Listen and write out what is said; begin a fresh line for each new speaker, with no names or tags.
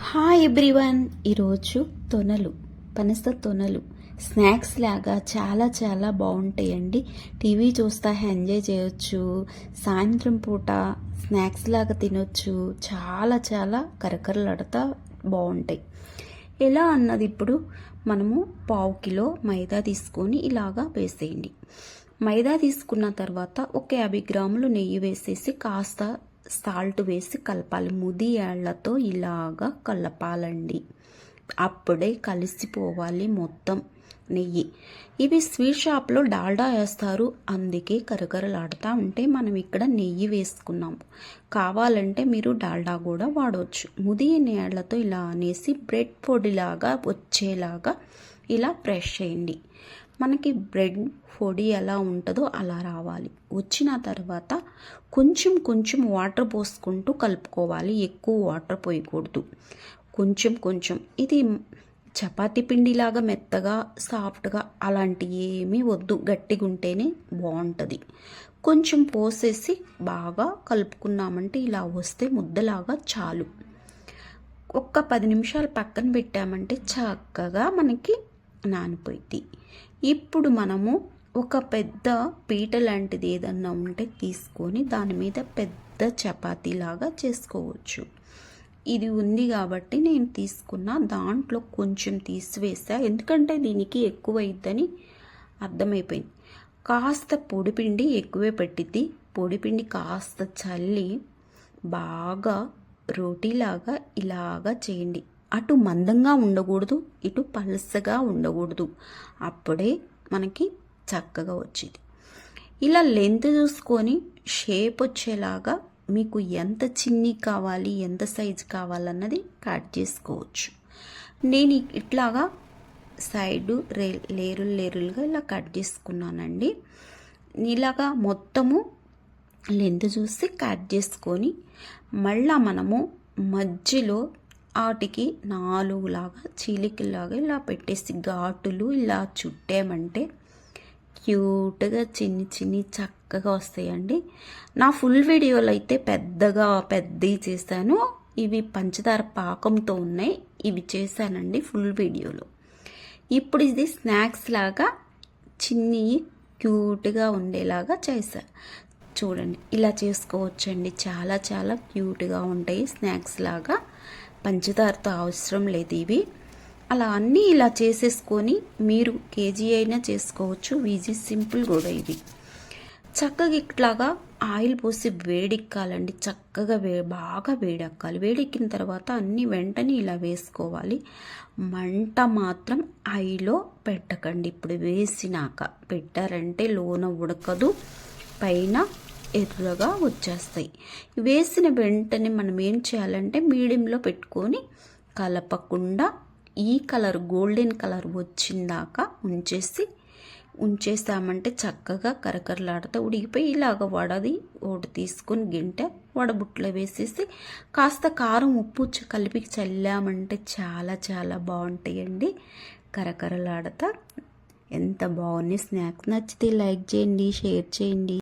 Hi everyone. ఈరోజు పనస తొనలు స్నాక్స్ లాగా చాలా చాలా బాగుంటాయండి. టీవీ చూస్తా ఎంజాయ్ చేయొచ్చు, సాయంత్రం పూట స్నాక్స్ లాగా తినొచ్చు. చాలా చాలా కరకరలాడుతా బాగుంటాయి. ఎలా అన్నది ఇప్పుడు మనము 1/2 కిలో మైదా తీసుకొని ఇలాగా వేసేయండి. మైదా తీసుకున్న తర్వాత ఒక 50 గ్రాములు నెయ్యి వేసేసి కాస్త సాల్ట్ వేసి కలపాలి. ముది ఏళ్లతో ఇలాగా కలపాలండి. అప్పుడే కలిసిపోవాలి మొత్తం నెయ్యి. ఇవి స్వీట్ షాప్లో డాల్డా వేస్తారు, అందుకే కరకరలాడుతూ ఉంటే మనం ఇక్కడ నెయ్యి వేసుకున్నాము. కావాలంటే మీరు డాల్డా కూడా వాడవచ్చు. ముది ఏళ్లతో ఇలా అనేసి బ్రెడ్ పొడిలాగా వచ్చేలాగా ఇలా ప్రెస్ చేయండి. మనకి బ్రెడ్ పొడి ఎలా ఉంటుందో అలా రావాలి. వచ్చిన తర్వాత కొంచెం కొంచెం వాటర్ పోసుకుంటూ కలుపుకోవాలి. ఎక్కువ వాటర్ పోయకూడదు, కొంచెం కొంచెం. ఇది చపాతీ పిండిలాగా మెత్తగా సాఫ్ట్గా అలాంటి ఏమీ వద్దు, గట్టిగా ఉంటేనే బాగుంటుంది. కొంచెం పోసేసి బాగా కలుపుకున్నామంటే ఇలా వస్తే ముద్దలాగా చాలు. ఒక్క 10 నిమిషాలు పక్కన పెట్టామంటే చక్కగా మనకి నానిపోయింది. ఇప్పుడు మనము ఒక పెద్ద పీట లాంటిది ఏదన్నా ఉంటే తీసుకొని దాని మీద పెద్ద చపాతీలాగా చేసుకోవచ్చు. ఇది ఉంది కాబట్టి నేను తీసుకున్న దాంట్లో కొంచెం తీసివేసా, ఎందుకంటే దీనికి ఎక్కువ అయిద్దని అర్థమైపోయింది. కాస్త పొడిపిండి ఎక్కువే పెట్టిద్ది. పొడిపిండి కాస్త చల్లి బాగా రోటీలాగా ఇలాగా చేయండి. అటు మందంగా ఉండకూడదు, ఇటు పలసగా ఉండకూడదు. అప్పుడే మనకి చక్కగా వచ్చింది. ఇలా లెంత్ చూసుకొని షేప్ వచ్చేలాగా మీకు ఎంత చిన్ని కావాలి, ఎంత సైజు కావాలన్నది కట్ చేసుకోవచ్చు. నేను ఇట్లాగా సైడు లేరులుగా ఇలా కట్ చేసుకున్నానండి. ఇలాగా మొత్తము లెంత్ చూసి కట్ చేసుకొని మళ్ళా మనము మధ్యలో వాటికి 4 లాగా చీలికలాగా ఇలా పెట్టేసి ఘాటులు ఇలా చుట్టామంటే క్యూట్గా చిన్ని చక్కగా వస్తాయండి. నా ఫుల్ వీడియోలో అయితే పెద్దవి చేశాను. ఇవి పంచదార పాకంతో ఉన్నాయి, ఇవి చేశానండి ఫుల్ వీడియోలో. ఇప్పుడు ఇది స్నాక్స్ లాగా చిన్ని క్యూట్గా ఉండేలాగా చేశాను. చూడండి, ఇలా చేసుకోవచ్చండి. చాలా చాలా క్యూట్గా ఉంటాయి స్నాక్స్ లాగా. పంచదారతో అవసరం లేదు ఇవి. అలా అన్నీ ఇలా చేసేసుకొని మీరు కేజీ అయినా చేసుకోవచ్చు. ఈజీ సింపుల్ కూడా ఇది. చక్కగా ఇట్లాగా ఆయిల్ పోసి వేడెక్కాలండి. చక్కగా బాగా వేడెక్కాలి. వేడెక్కిన తర్వాత అన్నీ వెంటనే ఇలా వేసుకోవాలి. మంట మాత్రం హైలో పెట్టకండి. ఇప్పుడు వేసినాక పెట్టారంటే లోన ఉడకదు, పైన ఎర్రగా వచ్చేస్తాయి. వేసిన వెంటనే మనం ఏం చేయాలంటే మీడియంలో పెట్టుకొని కలపకుండా ఈ కలర్ గోల్డెన్ కలర్ వచ్చిందాక ఉంచేసామంటే చక్కగా కరకరలాడుతూ ఉడికిపోయి ఇలాగ ఒకటి తీసుకొని వడబుట్లో వేసేసి కాస్త కారం ఉప్పు కలిపి చల్లామంటే చాలా చాలా బాగుంటాయండి. కరకరలాడుతా ఎంత బాగున్నాయి స్నాక్స్. నచ్చితే లైక్ చేయండి, షేర్ చేయండి.